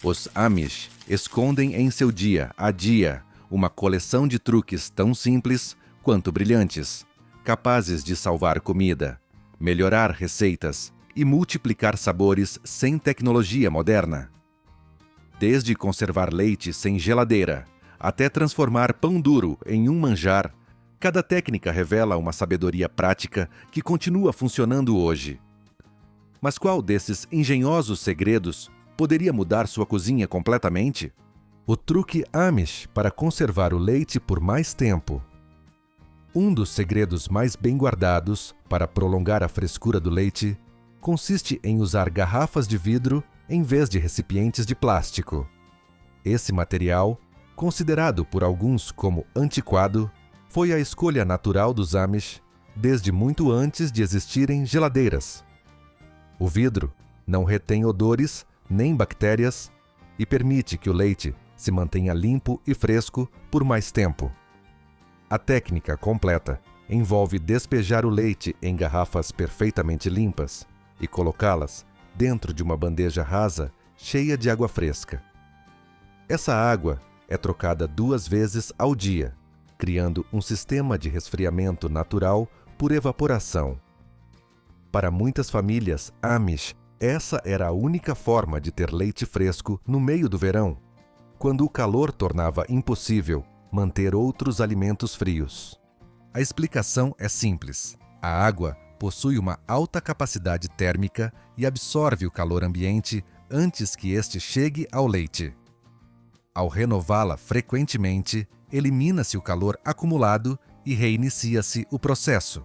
Os Amish escondem em seu dia a dia uma coleção de truques tão simples quanto brilhantes, capazes de salvar comida, melhorar receitas e multiplicar sabores sem tecnologia moderna. Desde conservar leite sem geladeira até transformar pão duro em um manjar, cada técnica revela uma sabedoria prática que continua funcionando hoje. Mas qual desses engenhosos segredos poderia mudar sua cozinha completamente? O truque Amish para conservar o leite por mais tempo. Um dos segredos mais bem guardados para prolongar a frescura do leite consiste em usar garrafas de vidro em vez de recipientes de plástico. Esse material, considerado por alguns como antiquado, foi a escolha natural dos Amish desde muito antes de existirem geladeiras. O vidro não retém odores nem bactérias e permite que o leite se mantenha limpo e fresco por mais tempo. A técnica completa envolve despejar o leite em garrafas perfeitamente limpas e colocá-las dentro de uma bandeja rasa cheia de água fresca. Essa água é trocada 2 vezes ao dia, criando um sistema de resfriamento natural por evaporação. Para muitas famílias Amish, essa era a única forma de ter leite fresco no meio do verão, quando o calor tornava impossível manter outros alimentos frios. A explicação é simples. A água possui uma alta capacidade térmica e absorve o calor ambiente antes que este chegue ao leite. Ao renová-la frequentemente, elimina-se o calor acumulado e reinicia-se o processo.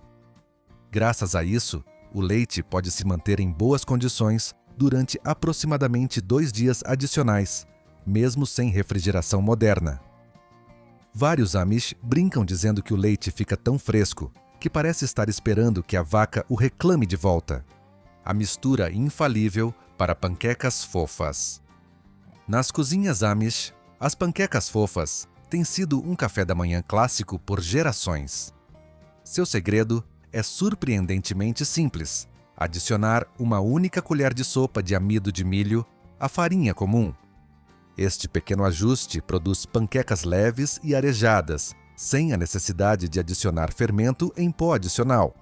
Graças a isso, o leite pode se manter em boas condições durante aproximadamente 2 dias adicionais, mesmo sem refrigeração moderna. Vários Amish brincam dizendo que o leite fica tão fresco que parece estar esperando que a vaca o reclame de volta. A mistura infalível para panquecas fofas. Nas cozinhas Amish, as panquecas fofas têm sido um café da manhã clássico por gerações. Seu segredo é surpreendentemente simples: adicionar uma única colher de sopa de amido de milho à farinha comum. Este pequeno ajuste produz panquecas leves e arejadas, sem a necessidade de adicionar fermento em pó adicional.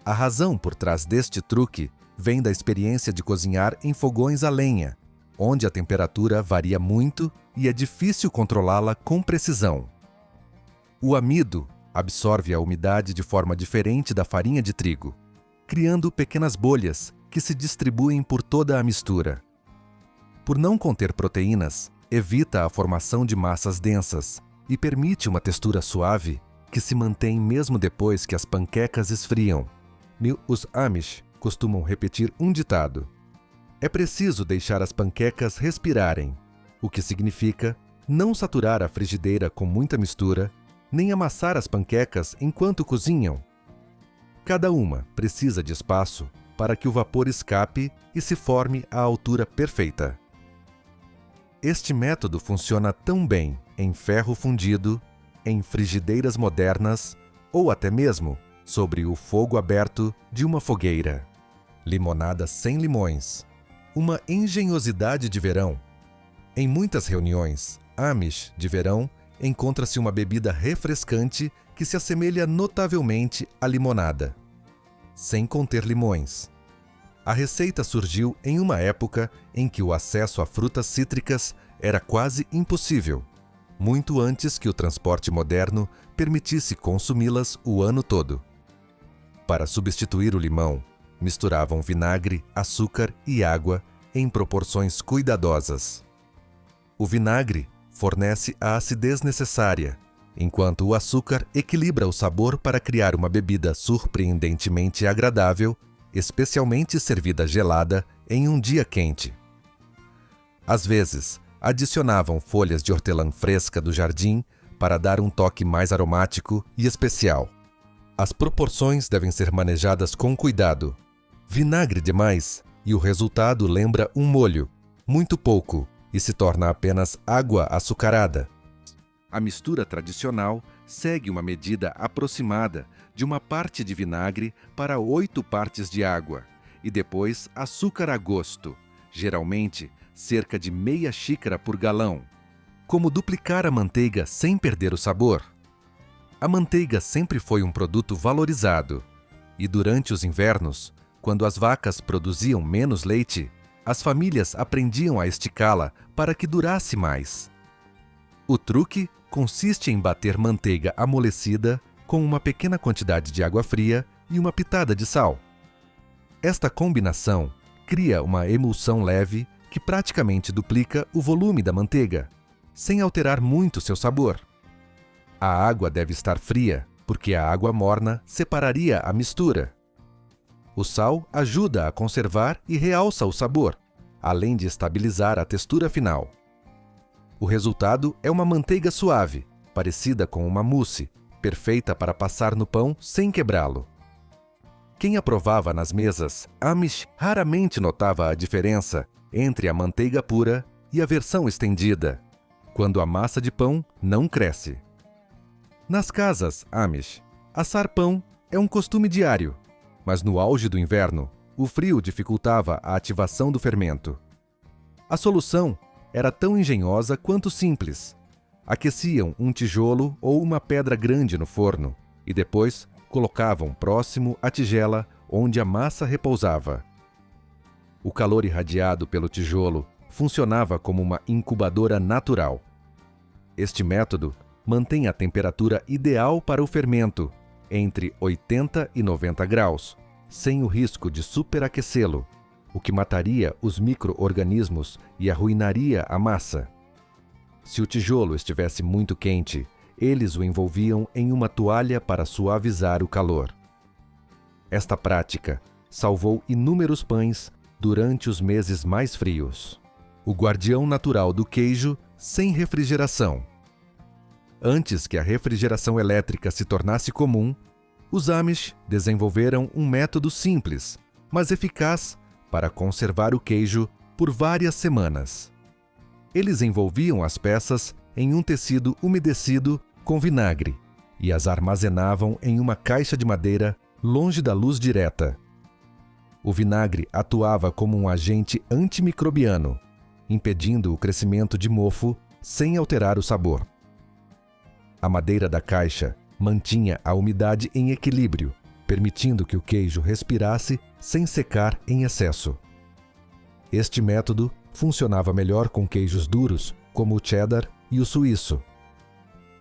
A razão por trás deste truque vem da experiência de cozinhar em fogões a lenha, onde a temperatura varia muito e é difícil controlá-la com precisão. O amido absorve a umidade de forma diferente da farinha de trigo, criando pequenas bolhas que se distribuem por toda a mistura. Por não conter proteínas, evita a formação de massas densas e permite uma textura suave que se mantém mesmo depois que as panquecas esfriam. Os Amish costumam repetir um ditado: é preciso deixar as panquecas respirarem, o que significa não saturar a frigideira com muita mistura, nem amassar as panquecas enquanto cozinham. Cada uma precisa de espaço para que o vapor escape e se forme à altura perfeita. Este método funciona tão bem em ferro fundido, em frigideiras modernas ou até mesmo sobre o fogo aberto de uma fogueira. Limonada sem limões. Uma engenhosidade de verão. Em muitas reuniões Amish de verão, encontra-se uma bebida refrescante que se assemelha notavelmente à limonada, sem conter limões. A receita surgiu em uma época em que o acesso a frutas cítricas era quase impossível, muito antes que o transporte moderno permitisse consumi-las o ano todo. Para substituir o limão, misturavam vinagre, açúcar e água em proporções cuidadosas. O vinagre fornece a acidez necessária, enquanto o açúcar equilibra o sabor para criar uma bebida surpreendentemente agradável, especialmente servida gelada em um dia quente. Às vezes, adicionavam folhas de hortelã fresca do jardim para dar um toque mais aromático e especial. As proporções devem ser manejadas com cuidado. Vinagre demais e o resultado lembra um molho, muito pouco, e se torna apenas água açucarada. A mistura tradicional segue uma medida aproximada de 1 parte de vinagre para 8 partes de água e depois açúcar a gosto, geralmente cerca de meia xícara por galão. Como duplicar a manteiga sem perder o sabor? A manteiga sempre foi um produto valorizado, e durante os invernos, quando as vacas produziam menos leite, as famílias aprendiam a esticá-la para que durasse mais. O truque consiste em bater manteiga amolecida com uma pequena quantidade de água fria e uma pitada de sal. Esta combinação cria uma emulsão leve que praticamente duplica o volume da manteiga, sem alterar muito seu sabor. A água deve estar fria, porque a água morna separaria a mistura. O sal ajuda a conservar e realça o sabor, além de estabilizar a textura final. O resultado é uma manteiga suave, parecida com uma mousse, perfeita para passar no pão sem quebrá-lo. Quem aprovava nas mesas Amish raramente notava a diferença entre a manteiga pura e a versão estendida, quando a massa de pão não cresce. Nas casas Amish, assar pão é um costume diário, mas no auge do inverno, o frio dificultava a ativação do fermento. A solução era tão engenhosa quanto simples. Aqueciam um tijolo ou uma pedra grande no forno e depois colocavam próximo à tigela onde a massa repousava. O calor irradiado pelo tijolo funcionava como uma incubadora natural. Este método mantém a temperatura ideal para o fermento, entre 80 e 90 graus, sem o risco de superaquecê-lo, o que mataria os micro-organismos e arruinaria a massa. Se o tijolo estivesse muito quente, eles o envolviam em uma toalha para suavizar o calor. Esta prática salvou inúmeros pães durante os meses mais frios. O guardião natural do queijo sem refrigeração. Antes que a refrigeração elétrica se tornasse comum, os Amish desenvolveram um método simples, mas eficaz para conservar o queijo por várias semanas. Eles envolviam as peças em um tecido umedecido com vinagre e as armazenavam em uma caixa de madeira longe da luz direta. O vinagre atuava como um agente antimicrobiano, impedindo o crescimento de mofo sem alterar o sabor. A madeira da caixa mantinha a umidade em equilíbrio, permitindo que o queijo respirasse sem secar em excesso. Este método funcionava melhor com queijos duros, como o cheddar e o suíço.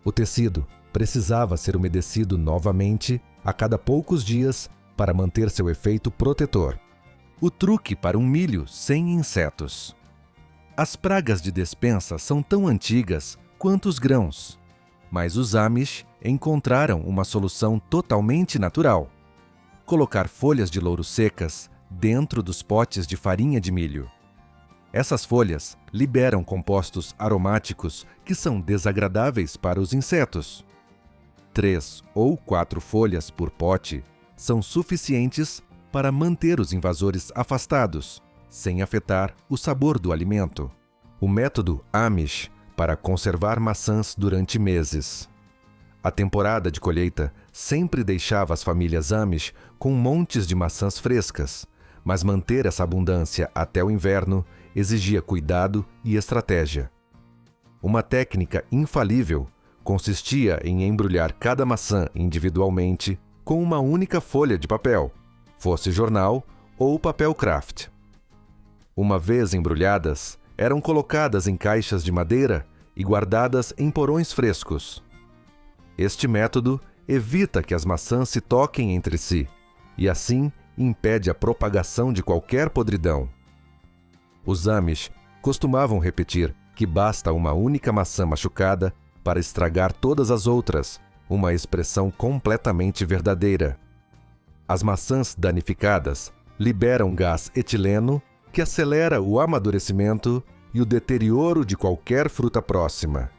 O tecido precisava ser umedecido novamente a cada poucos dias para manter seu efeito protetor. O truque para um milho sem insetos. As pragas de despensa são tão antigas quanto os grãos, mas os Amish encontraram uma solução totalmente natural: colocar folhas de louro secas dentro dos potes de farinha de milho. Essas folhas liberam compostos aromáticos que são desagradáveis para os insetos. 3 ou 4 folhas por pote são suficientes para manter os invasores afastados, sem afetar o sabor do alimento. O método Amish para conservar maçãs durante meses. A temporada de colheita sempre deixava as famílias Amish com montes de maçãs frescas, mas manter essa abundância até o inverno exigia cuidado e estratégia. Uma técnica infalível consistia em embrulhar cada maçã individualmente com uma única folha de papel, fosse jornal ou papel craft. Uma vez embrulhadas, eram colocadas em caixas de madeira e guardadas em porões frescos. Este método evita que as maçãs se toquem entre si e, assim, impede a propagação de qualquer podridão. Os Amish costumavam repetir que basta uma única maçã machucada para estragar todas as outras, uma expressão completamente verdadeira. As maçãs danificadas liberam gás etileno que acelera o amadurecimento e o deterioro de qualquer fruta próxima.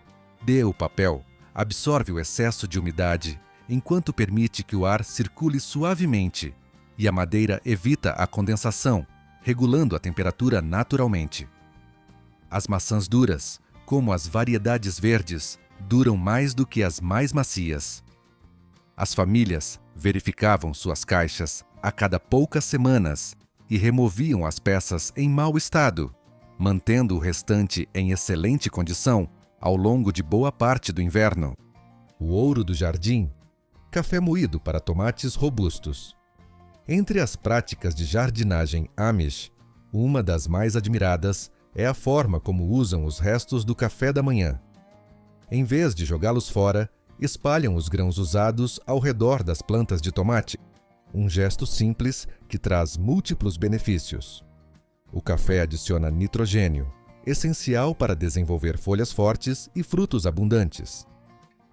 O papel absorve o excesso de umidade enquanto permite que o ar circule suavemente, e a madeira evita a condensação, regulando a temperatura naturalmente. As maçãs duras, como as variedades verdes, duram mais do que as mais macias. As famílias verificavam suas caixas a cada poucas semanas e removiam as peças em mau estado, mantendo o restante em excelente condição ao longo de boa parte do inverno. O ouro do jardim, café moído para tomates robustos. Entre as práticas de jardinagem Amish, uma das mais admiradas é a forma como usam os restos do café da manhã. Em vez de jogá-los fora, espalham os grãos usados ao redor das plantas de tomate, um gesto simples que traz múltiplos benefícios. O café adiciona nitrogênio, essencial para desenvolver folhas fortes e frutos abundantes.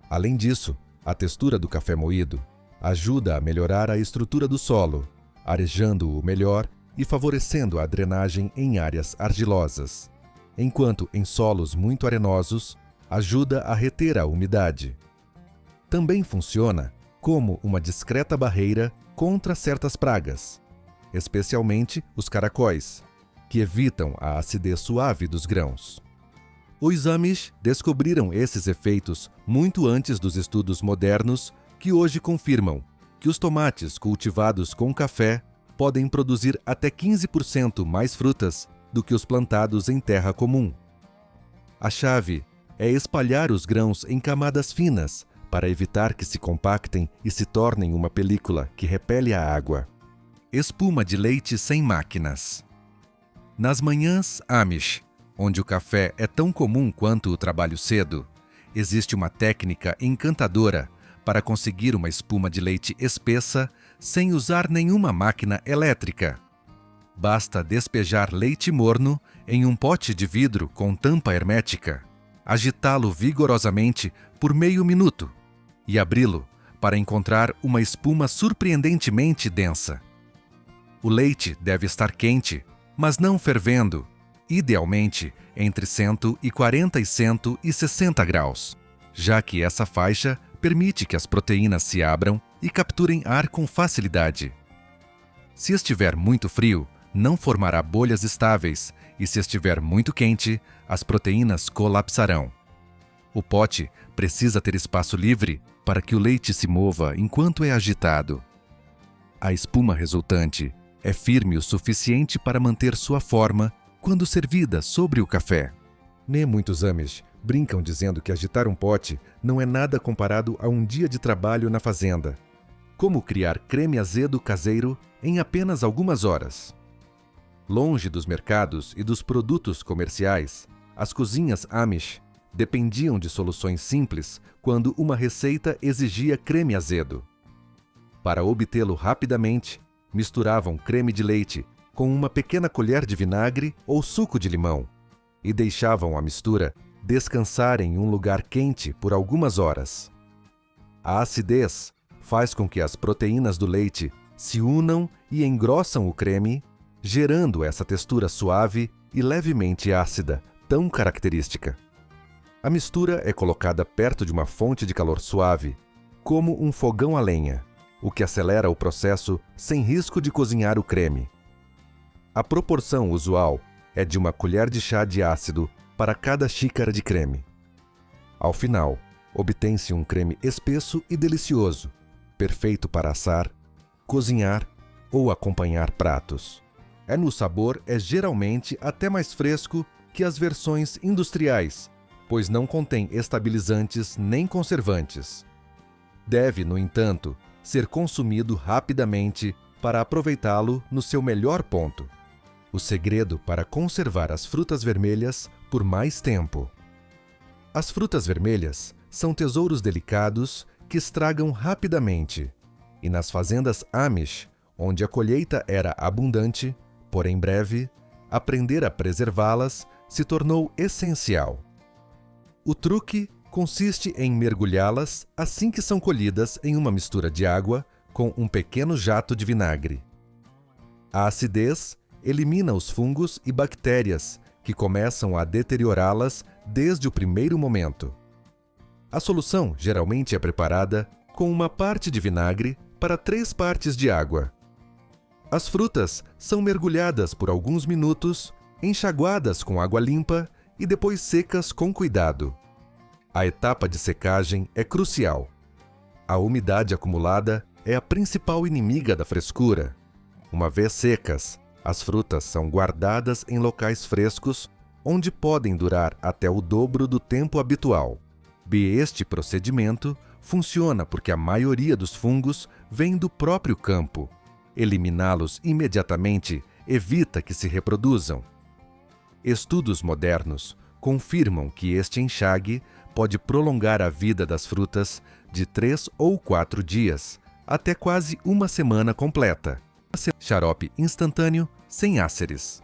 Além disso, a textura do café moído ajuda a melhorar a estrutura do solo, arejando-o melhor e favorecendo a drenagem em áreas argilosas, enquanto em solos muito arenosos, ajuda a reter a umidade. Também funciona como uma discreta barreira contra certas pragas, especialmente os caracóis, que evitam a acidez suave dos grãos. Os Amish descobriram esses efeitos muito antes dos estudos modernos que hoje confirmam que os tomates cultivados com café podem produzir até 15% mais frutas do que os plantados em terra comum. A chave é espalhar os grãos em camadas finas para evitar que se compactem e se tornem uma película que repele a água. Espuma de leite sem máquinas. Nas manhãs Amish, onde o café é tão comum quanto o trabalho cedo, existe uma técnica encantadora para conseguir uma espuma de leite espessa sem usar nenhuma máquina elétrica. Basta despejar leite morno em um pote de vidro com tampa hermética, agitá-lo vigorosamente por meio minuto e abri-lo para encontrar uma espuma surpreendentemente densa. O leite deve estar quente, mas não fervendo, idealmente entre 140 e 160 graus, já que essa faixa permite que as proteínas se abram e capturem ar com facilidade. Se estiver muito frio, não formará bolhas estáveis, e se estiver muito quente, as proteínas colapsarão. O pote precisa ter espaço livre para que o leite se mova enquanto é agitado. A espuma resultante é firme o suficiente para manter sua forma quando servida sobre o café. Muitos Amish brincam dizendo que agitar um pote não é nada comparado a um dia de trabalho na fazenda. Como criar creme azedo caseiro em apenas algumas horas. Longe dos mercados e dos produtos comerciais, as cozinhas Amish dependiam de soluções simples quando uma receita exigia creme azedo. Para obtê-lo rapidamente, misturavam creme de leite com uma pequena colher de vinagre ou suco de limão e deixavam a mistura descansar em um lugar quente por algumas horas. A acidez faz com que as proteínas do leite se unam e engrossam o creme, gerando essa textura suave e levemente ácida, tão característica. A mistura é colocada perto de uma fonte de calor suave, como um fogão a lenha, o que acelera o processo sem risco de cozinhar o creme. A proporção usual é de uma colher de chá de ácido para cada xícara de creme. Ao final, obtém-se um creme espesso e delicioso, perfeito para assar, cozinhar ou acompanhar pratos. No sabor é geralmente até mais fresco que as versões industriais, pois não contém estabilizantes nem conservantes. Deve, no entanto, ser consumido rapidamente para aproveitá-lo no seu melhor ponto. O segredo para conservar as frutas vermelhas por mais tempo. As frutas vermelhas são tesouros delicados que estragam rapidamente, e nas fazendas Amish, onde a colheita era abundante, porém breve, aprender a preservá-las se tornou essencial. O truque consiste em mergulhá-las assim que são colhidas em uma mistura de água com um pequeno jato de vinagre. A acidez elimina os fungos e bactérias que começam a deteriorá-las desde o primeiro momento. A solução geralmente é preparada com uma parte de vinagre para 3 partes de água. As frutas são mergulhadas por alguns minutos, enxaguadas com água limpa e depois secas com cuidado. A etapa de secagem é crucial. A umidade acumulada é a principal inimiga da frescura. Uma vez secas, As frutas são guardadas em locais frescos, onde podem durar até o dobro do tempo habitual. Este procedimento funciona porque a maioria dos fungos vem do próprio campo. Eliminá-los imediatamente evita que se reproduzam. Estudos modernos confirmam que este enxague pode prolongar a vida das frutas de 3 ou 4 dias, até quase uma semana completa. Xarope instantâneo sem áceres.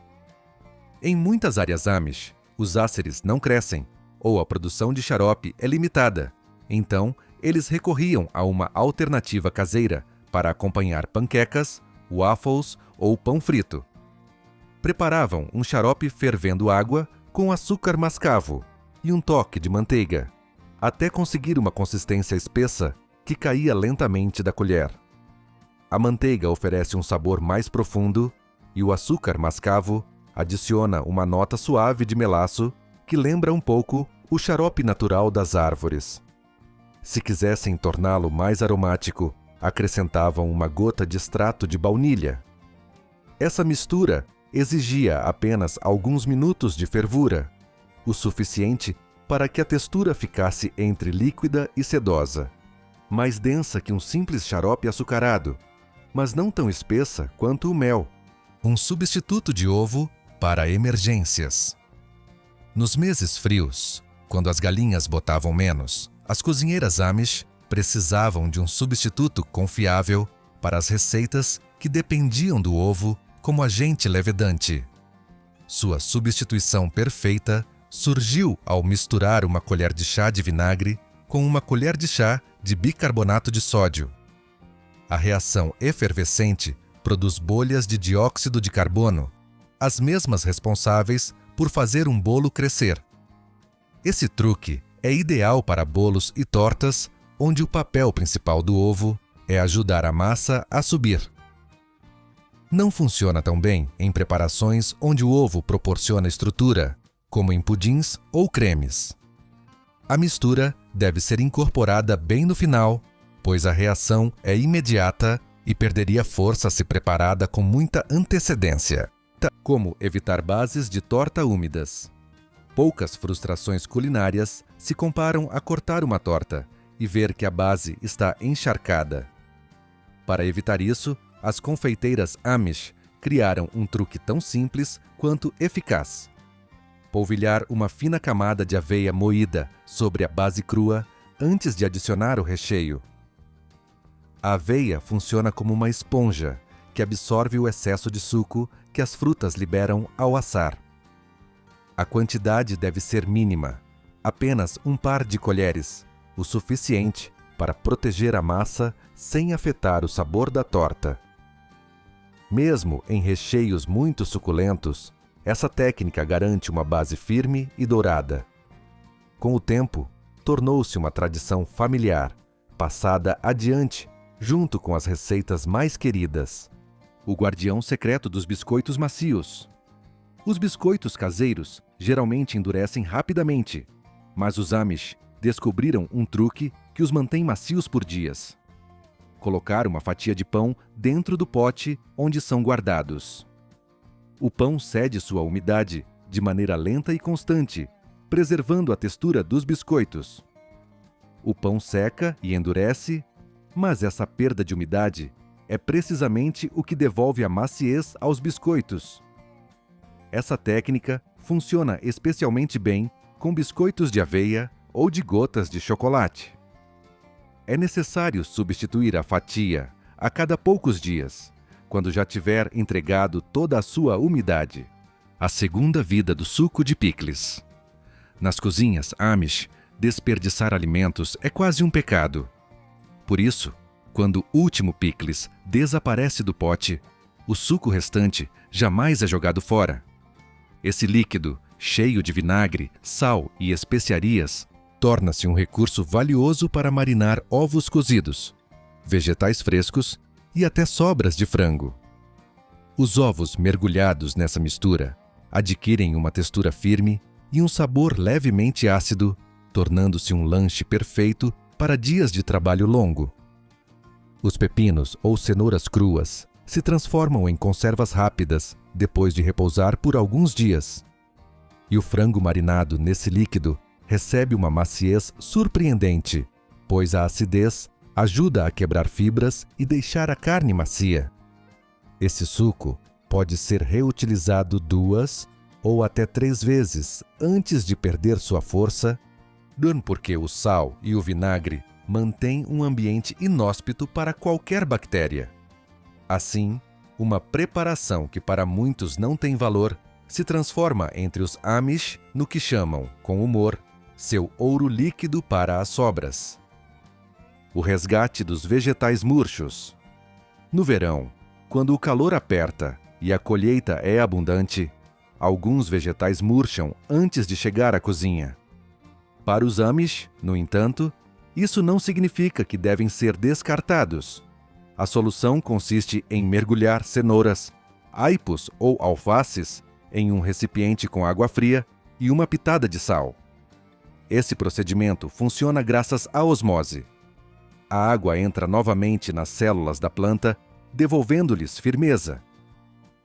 Em muitas áreas Amish, os áceres não crescem, ou a produção de xarope é limitada. Então, eles recorriam a uma alternativa caseira para acompanhar panquecas, waffles ou pão frito. Preparavam um xarope fervendo água com açúcar mascavo e um toque de manteiga, até conseguir uma consistência espessa que caía lentamente da colher. A manteiga oferece um sabor mais profundo e o açúcar mascavo adiciona uma nota suave de melaço que lembra um pouco o xarope natural das árvores. Se quisessem torná-lo mais aromático, acrescentavam uma gota de extrato de baunilha. Essa mistura exigia apenas alguns minutos de fervura, o suficiente para que a textura ficasse entre líquida e sedosa, mais densa que um simples xarope açucarado, mas não tão espessa quanto o mel, um substituto de ovo para emergências. Nos meses frios, quando as galinhas botavam menos, as cozinheiras Amish precisavam de um substituto confiável para as receitas que dependiam do ovo como agente levedante. Sua substituição perfeita surgiu ao misturar uma colher de chá de vinagre com uma colher de chá de bicarbonato de sódio. A reação efervescente produz bolhas de dióxido de carbono, as mesmas responsáveis por fazer um bolo crescer. Esse truque é ideal para bolos e tortas, onde o papel principal do ovo é ajudar a massa a subir. Não funciona tão bem em preparações onde o ovo proporciona estrutura, como em pudins ou cremes. A mistura deve ser incorporada bem no final, pois a reação é imediata e perderia força se preparada com muita antecedência. Como evitar bases de torta úmidas. Poucas frustrações culinárias se comparam a cortar uma torta e ver que a base está encharcada. Para evitar isso, as confeiteiras Amish criaram um truque tão simples quanto eficaz. Polvilhar uma fina camada de aveia moída sobre a base crua antes de adicionar o recheio. A aveia funciona como uma esponja que absorve o excesso de suco que as frutas liberam ao assar. A quantidade deve ser mínima, apenas um par de colheres, o suficiente para proteger a massa sem afetar o sabor da torta. Mesmo em recheios muito suculentos, essa técnica garante uma base firme e dourada. Com o tempo, tornou-se uma tradição familiar, passada adiante junto com as receitas mais queridas. O guardião secreto dos biscoitos macios. Os biscoitos caseiros geralmente endurecem rapidamente, mas os Amish descobriram um truque que os mantém macios por dias. Colocar uma fatia de pão dentro do pote onde são guardados. O pão cede sua umidade de maneira lenta e constante, preservando a textura dos biscoitos. O pão seca e endurece, mas essa perda de umidade é precisamente o que devolve a maciez aos biscoitos. Essa técnica funciona especialmente bem com biscoitos de aveia ou de gotas de chocolate. É necessário substituir a fatia a cada poucos dias, quando já tiver entregado toda a sua umidade. A segunda vida do suco de picles. Nas cozinhas Amish, desperdiçar alimentos é quase um pecado. Por isso, quando o último picles desaparece do pote, o suco restante jamais é jogado fora. Esse líquido, cheio de vinagre, sal e especiarias, torna-se um recurso valioso para marinar ovos cozidos, vegetais frescos e até sobras de frango. Os ovos mergulhados nessa mistura adquirem uma textura firme e um sabor levemente ácido, tornando-se um lanche perfeito para dias de trabalho longo. Os pepinos ou cenouras cruas se transformam em conservas rápidas depois de repousar por alguns dias. E o frango marinado nesse líquido recebe uma maciez surpreendente, pois a acidez ajuda a quebrar fibras e deixar a carne macia. Esse suco pode ser reutilizado 2 ou até 3 vezes antes de perder sua força, porque o sal e o vinagre mantêm um ambiente inóspito para qualquer bactéria. Assim, uma preparação que para muitos não tem valor se transforma entre os Amish no que chamam, com humor, seu ouro líquido para as sobras. O resgate dos vegetais murchos. No verão, quando o calor aperta e a colheita é abundante, alguns vegetais murcham antes de chegar à cozinha. Para os Amish, no entanto, isso não significa que devem ser descartados. A solução consiste em mergulhar cenouras, aipos ou alfaces em um recipiente com água fria e uma pitada de sal. Esse procedimento funciona graças à osmose. A água entra novamente nas células da planta, devolvendo-lhes firmeza.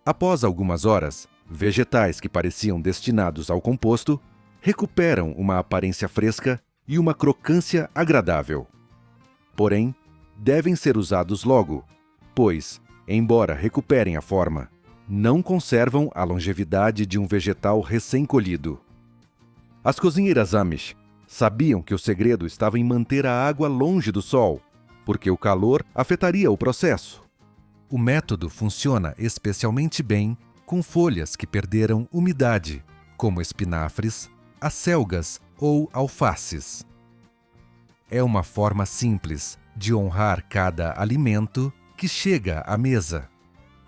Após algumas horas, vegetais que pareciam destinados ao composto recuperam uma aparência fresca e uma crocância agradável. Porém, devem ser usados logo, pois, embora recuperem a forma, não conservam a longevidade de um vegetal recém-colhido. As cozinheiras Amish sabiam que o segredo estava em manter a água longe do sol, porque o calor afetaria o processo. O método funciona especialmente bem com folhas que perderam umidade, como espinafres, acelgas ou alfaces. É uma forma simples de honrar cada alimento que chega à mesa.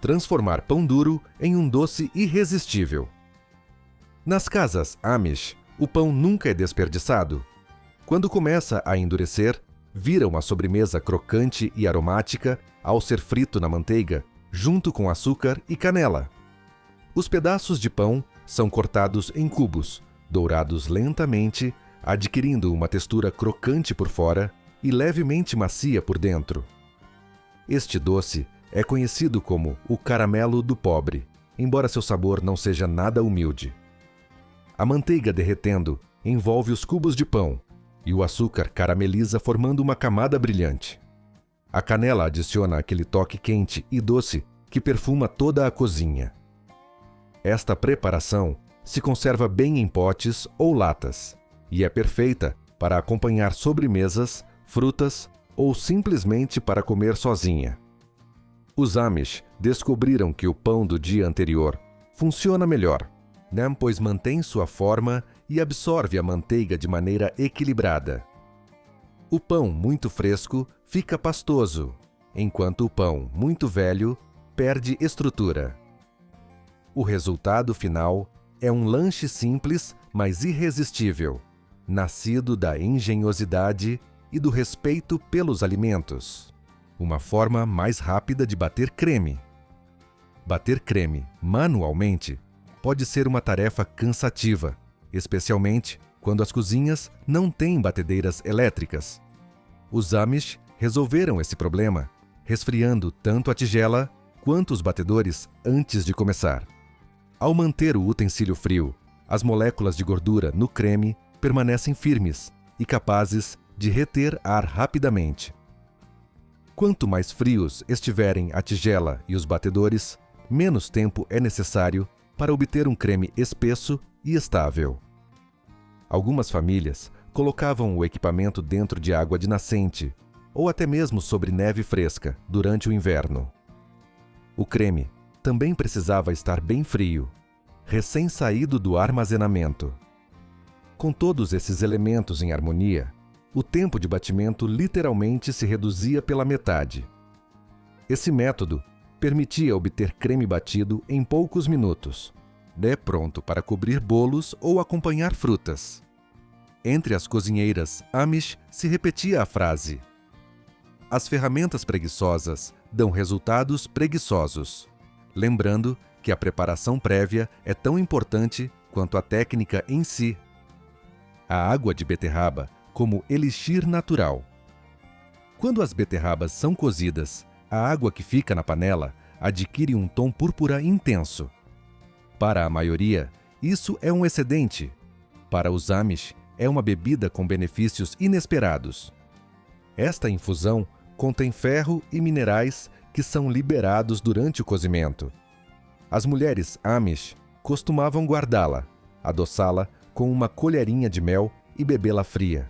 Transformar pão duro em um doce irresistível. Nas casas Amish, o pão nunca é desperdiçado. Quando começa a endurecer, vira uma sobremesa crocante e aromática ao ser frito na manteiga, junto com açúcar e canela. Os pedaços de pão são cortados em cubos, dourados lentamente, adquirindo uma textura crocante por fora e levemente macia por dentro. Este doce é conhecido como o caramelo do pobre, embora seu sabor não seja nada humilde. A manteiga derretendo envolve os cubos de pão e o açúcar carameliza formando uma camada brilhante. A canela adiciona aquele toque quente e doce que perfuma toda a cozinha. Esta preparação se conserva bem em potes ou latas e é perfeita para acompanhar sobremesas, frutas ou simplesmente para comer sozinha. Os Amish descobriram que o pão do dia anterior funciona melhor, pois mantém sua forma e absorve a manteiga de maneira equilibrada. O pão muito fresco fica pastoso, enquanto o pão muito velho perde estrutura. O resultado final é um lanche simples, mas irresistível, nascido da engenhosidade e do respeito pelos alimentos. Uma forma mais rápida de bater creme. Bater creme manualmente pode ser uma tarefa cansativa, especialmente quando as cozinhas não têm batedeiras elétricas. Os Amish resolveram esse problema, resfriando tanto a tigela quanto os batedores antes de começar. Ao manter o utensílio frio, as moléculas de gordura no creme permanecem firmes e capazes de reter ar rapidamente. Quanto mais frios estiverem a tigela e os batedores, menos tempo é necessário para obter um creme espesso e estável. Algumas famílias colocavam o equipamento dentro de água de nascente ou até mesmo sobre neve fresca durante o inverno. O creme também precisava estar bem frio, recém-saído do armazenamento. Com todos esses elementos em harmonia, o tempo de batimento literalmente se reduzia pela metade. Esse método permitia obter creme batido em poucos minutos, pronto para cobrir bolos ou acompanhar frutas. Entre as cozinheiras Amish se repetia a frase: "As ferramentas preguiçosas dão resultados preguiçosos", lembrando que a preparação prévia é tão importante quanto a técnica em si. A água de beterraba como elixir natural. Quando as beterrabas são cozidas, a água que fica na panela adquire um tom púrpura intenso. Para a maioria, isso é um excedente. Para os Amish, é uma bebida com benefícios inesperados. Esta infusão contém ferro e minerais que são liberados durante o cozimento. As mulheres Amish costumavam guardá-la, adoçá-la com uma colherinha de mel e bebê-la fria.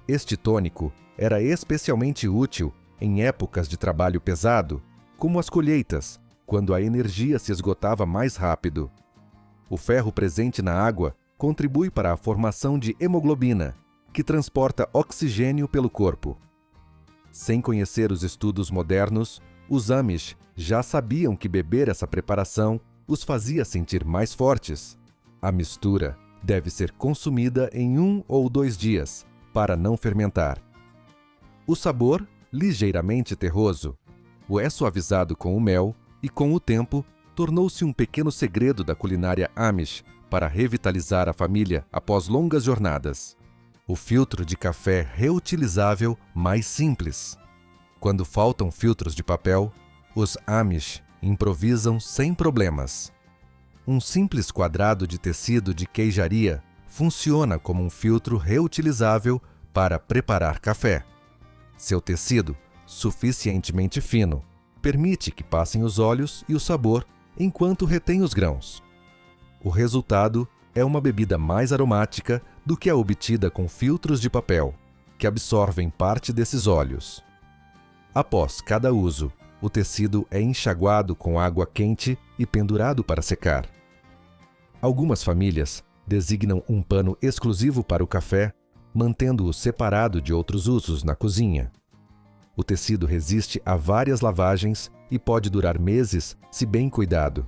Este tônico era especialmente útil em épocas de trabalho pesado, como as colheitas, quando a energia se esgotava mais rápido. O ferro presente na água contribui para a formação de hemoglobina, que transporta oxigênio pelo corpo. Sem conhecer os estudos modernos, os Amish já sabiam que beber essa preparação os fazia sentir mais fortes. A mistura deve ser consumida em 1 ou 2 dias, para não fermentar. O sabor, ligeiramente terroso, é suavizado com o mel e, com o tempo, tornou-se um pequeno segredo da culinária Amish para revitalizar a família após longas jornadas. O filtro de café reutilizável mais simples. Quando faltam filtros de papel, os Amish improvisam sem problemas. Um simples quadrado de tecido de queijaria funciona como um filtro reutilizável para preparar café. Seu tecido, suficientemente fino, permite que passem os óleos e o sabor enquanto retém os grãos. O resultado é uma bebida mais aromática do que a obtida com filtros de papel, que absorvem parte desses óleos. Após cada uso, o tecido é enxaguado com água quente e pendurado para secar. Algumas famílias designam um pano exclusivo para o café, mantendo-o separado de outros usos na cozinha. O tecido resiste a várias lavagens e pode durar meses se bem cuidado.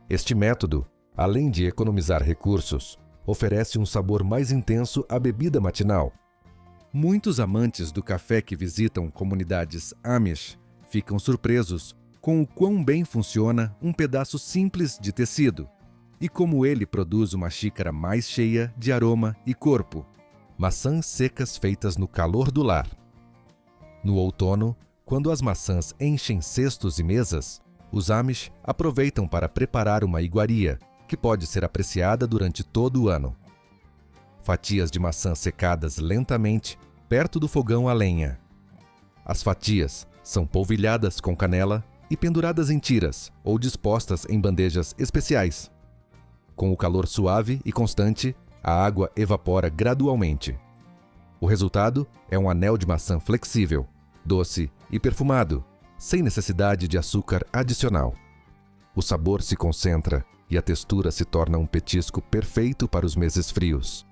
Este método, além de economizar recursos, oferece um sabor mais intenso à bebida matinal. Muitos amantes do café que visitam comunidades Amish ficam surpresos com o quão bem funciona um pedaço simples de tecido e como ele produz uma xícara mais cheia de aroma e corpo. Maçãs secas feitas no calor do lar. No outono, quando as maçãs enchem cestos e mesas, os Amish aproveitam para preparar uma iguaria, que pode ser apreciada durante todo o ano. Fatias de maçã secadas lentamente perto do fogão a lenha. As fatias são polvilhadas com canela e penduradas em tiras ou dispostas em bandejas especiais. Com o calor suave e constante, a água evapora gradualmente. O resultado é um anel de maçã flexível, doce e perfumado, sem necessidade de açúcar adicional. O sabor se concentra e a textura se torna um petisco perfeito para os meses frios.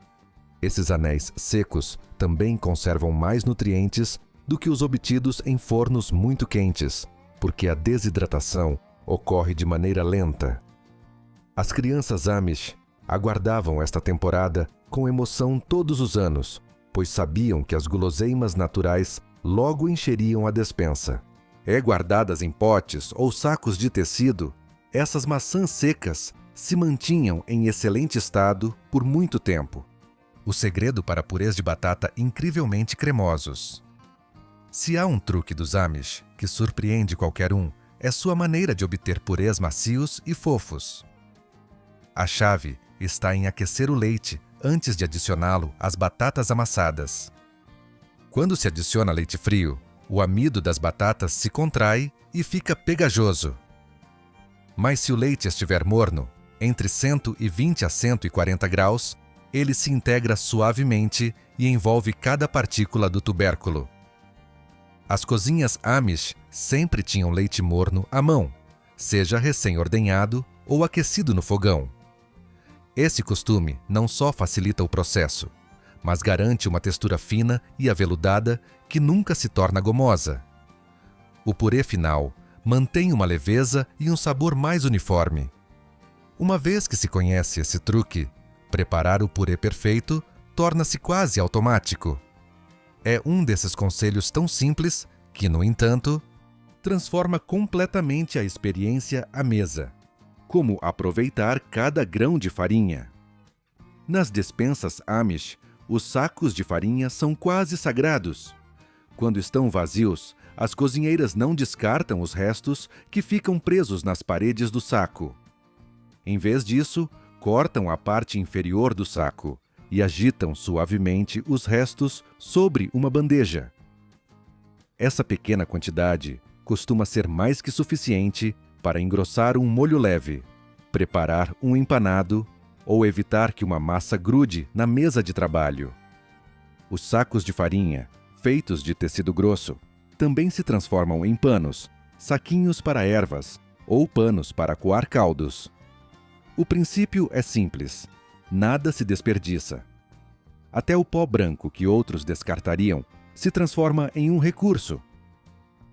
Esses anéis secos também conservam mais nutrientes do que os obtidos em fornos muito quentes, porque a desidratação ocorre de maneira lenta. As crianças Amish aguardavam esta temporada com emoção todos os anos, pois sabiam que as guloseimas naturais logo encheriam a despensa. Guardadas em potes ou sacos de tecido, essas maçãs secas se mantinham em excelente estado por muito tempo. O segredo para purês de batata incrivelmente cremosos. Se há um truque dos Amish que surpreende qualquer um, é sua maneira de obter purês macios e fofos. A chave está em aquecer o leite antes de adicioná-lo às batatas amassadas. Quando se adiciona leite frio, o amido das batatas se contrai e fica pegajoso. Mas se o leite estiver morno, entre 120 a 140 graus, ele se integra suavemente e envolve cada partícula do tubérculo. As cozinhas Amish sempre tinham leite morno à mão, seja recém-ordenhado ou aquecido no fogão. Esse costume não só facilita o processo, mas garante uma textura fina e aveludada que nunca se torna gomosa. O purê final mantém uma leveza e um sabor mais uniforme. Uma vez que se conhece esse truque, preparar o purê perfeito torna-se quase automático. É um desses conselhos tão simples que, no entanto, transforma completamente a experiência à mesa. Como aproveitar cada grão de farinha. Nas despensas Amish, os sacos de farinha são quase sagrados. Quando estão vazios, as cozinheiras não descartam os restos que ficam presos nas paredes do saco. Em vez disso, cortam a parte inferior do saco e agitam suavemente os restos sobre uma bandeja. Essa pequena quantidade costuma ser mais que suficiente para engrossar um molho leve, preparar um empanado ou evitar que uma massa grude na mesa de trabalho. Os sacos de farinha, feitos de tecido grosso, também se transformam em panos, saquinhos para ervas ou panos para coar caldos. O princípio é simples: nada se desperdiça. Até o pó branco que outros descartariam se transforma em um recurso.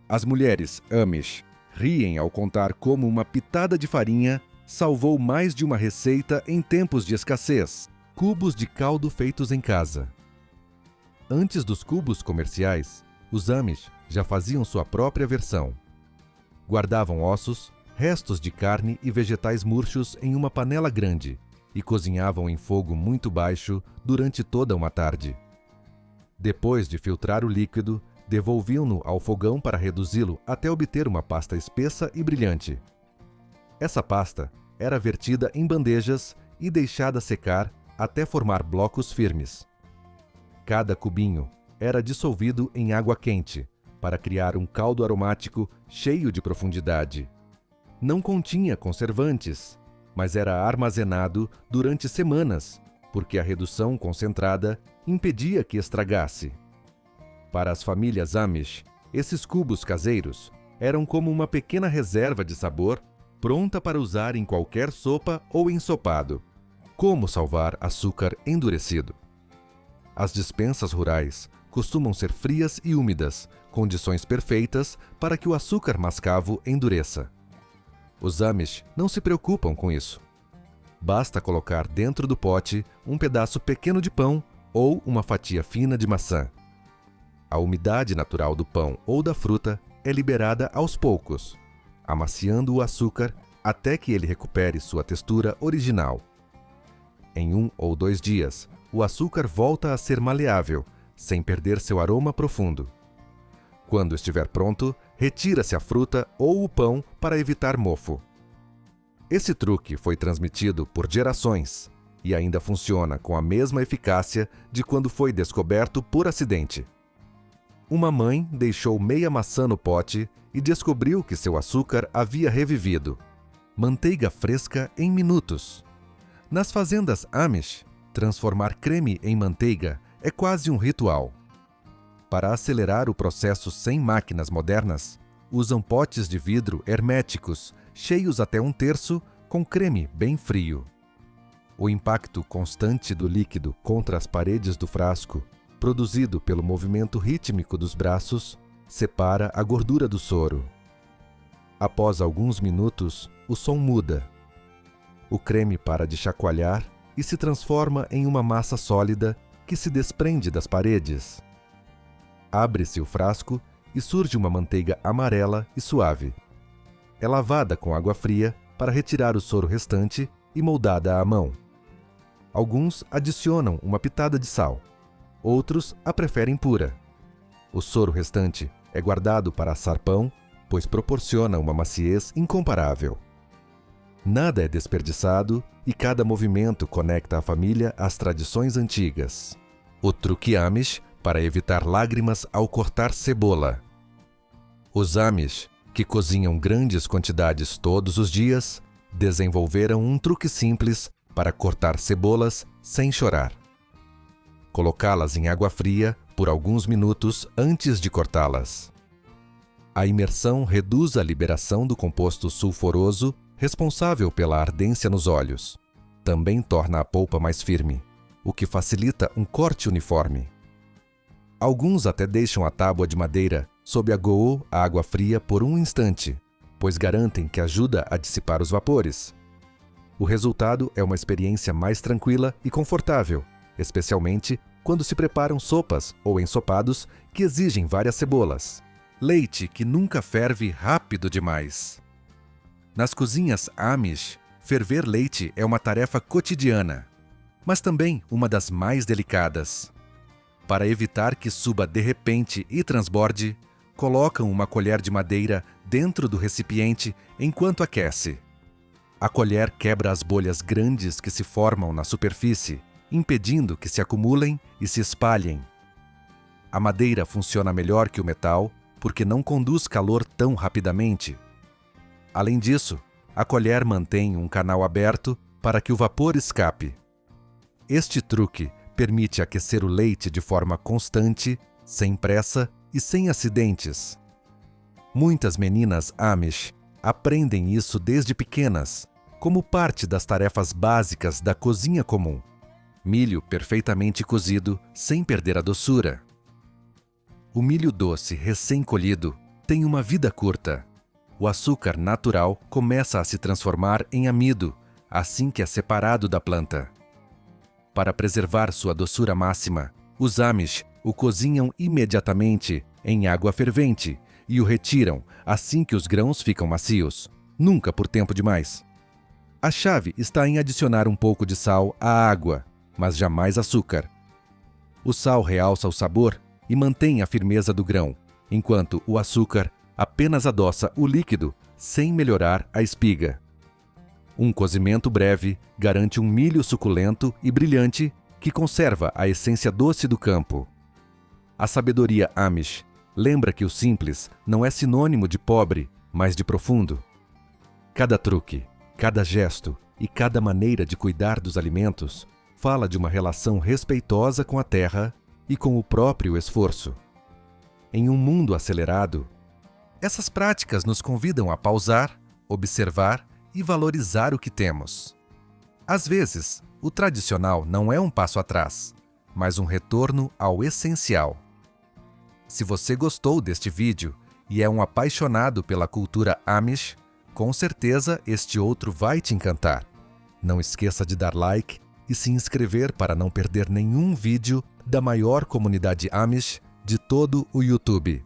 As mulheres Amish riem ao contar como uma pitada de farinha salvou mais de uma receita em tempos de escassez. Cubos de caldo feitos em casa. Antes dos cubos comerciais, os Amish já faziam sua própria versão. Guardavam ossos, restos de carne e vegetais murchos em uma panela grande e cozinhavam em fogo muito baixo durante toda uma tarde. Depois de filtrar o líquido, devolviam-no ao fogão para reduzi-lo até obter uma pasta espessa e brilhante. Essa pasta era vertida em bandejas e deixada secar até formar blocos firmes. Cada cubinho era dissolvido em água quente para criar um caldo aromático cheio de profundidade. Não continha conservantes, mas era armazenado durante semanas, porque a redução concentrada impedia que estragasse. Para as famílias Amish, esses cubos caseiros eram como uma pequena reserva de sabor pronta para usar em qualquer sopa ou ensopado. Como salvar açúcar endurecido? As despensas rurais costumam ser frias e úmidas, condições perfeitas para que o açúcar mascavo endureça. Os Amish não se preocupam com isso. Basta colocar dentro do pote um pedaço pequeno de pão ou uma fatia fina de maçã. A umidade natural do pão ou da fruta é liberada aos poucos, amaciando o açúcar até que ele recupere sua textura original. Em 1 ou 2 dias, o açúcar volta a ser maleável, sem perder seu aroma profundo. Quando estiver pronto, retira-se a fruta ou o pão para evitar mofo. Esse truque foi transmitido por gerações e ainda funciona com a mesma eficácia de quando foi descoberto por acidente. Uma mãe deixou meia maçã no pote e descobriu que seu açúcar havia revivido. Manteiga fresca em minutos. Nas fazendas Amish, transformar creme em manteiga é quase um ritual. Para acelerar o processo sem máquinas modernas, usam potes de vidro herméticos, cheios até 1/3, com creme bem frio. O impacto constante do líquido contra as paredes do frasco, produzido pelo movimento rítmico dos braços, separa a gordura do soro. Após alguns minutos, o som muda. O creme para de chacoalhar e se transforma em uma massa sólida que se desprende das paredes. Abre-se o frasco e surge uma manteiga amarela e suave. É lavada com água fria para retirar o soro restante e moldada à mão. Alguns adicionam uma pitada de sal. Outros a preferem pura. O soro restante é guardado para assar pão, pois proporciona uma maciez incomparável. Nada é desperdiçado e cada movimento conecta a família às tradições antigas. O truque Amish para evitar lágrimas ao cortar cebola. Os Amish, que cozinham grandes quantidades todos os dias, desenvolveram um truque simples para cortar cebolas sem chorar. Colocá-las em água fria por alguns minutos antes de cortá-las. A imersão reduz a liberação do composto sulfuroso responsável pela ardência nos olhos. Também torna a polpa mais firme, o que facilita um corte uniforme. Alguns até deixam a tábua de madeira sob a água fria por um instante, pois garantem que ajuda a dissipar os vapores. O resultado é uma experiência mais tranquila e confortável, especialmente quando se preparam sopas ou ensopados que exigem várias cebolas. Leite que nunca ferve rápido demais. Nas cozinhas Amish, ferver leite é uma tarefa cotidiana, mas também uma das mais delicadas. Para evitar que suba de repente e transborde, colocam uma colher de madeira dentro do recipiente enquanto aquece. A colher quebra as bolhas grandes que se formam na superfície, impedindo que se acumulem e se espalhem. A madeira funciona melhor que o metal porque não conduz calor tão rapidamente. Além disso, a colher mantém um canal aberto para que o vapor escape. Este truque permite aquecer o leite de forma constante, sem pressa e sem acidentes. Muitas meninas Amish aprendem isso desde pequenas, como parte das tarefas básicas da cozinha comum. Milho perfeitamente cozido, sem perder a doçura. O milho doce recém-colhido tem uma vida curta. O açúcar natural começa a se transformar em amido assim que é separado da planta. Para preservar sua doçura máxima, os Amish o cozinham imediatamente em água fervente e o retiram assim que os grãos ficam macios, nunca por tempo demais. A chave está em adicionar um pouco de sal à água, mas jamais açúcar. O sal realça o sabor e mantém a firmeza do grão, enquanto o açúcar apenas adoça o líquido sem melhorar a espiga. Um cozimento breve garante um milho suculento e brilhante que conserva a essência doce do campo. A sabedoria Amish lembra que o simples não é sinônimo de pobre, mas de profundo. Cada truque, cada gesto e cada maneira de cuidar dos alimentos fala de uma relação respeitosa com a terra e com o próprio esforço. Em um mundo acelerado, essas práticas nos convidam a pausar, observar e valorizar o que temos. Às vezes, o tradicional não é um passo atrás, mas um retorno ao essencial. Se você gostou deste vídeo e é um apaixonado pela cultura Amish, com certeza este outro vai te encantar. Não esqueça de dar like e se inscrever para não perder nenhum vídeo da maior comunidade Amish de todo o YouTube.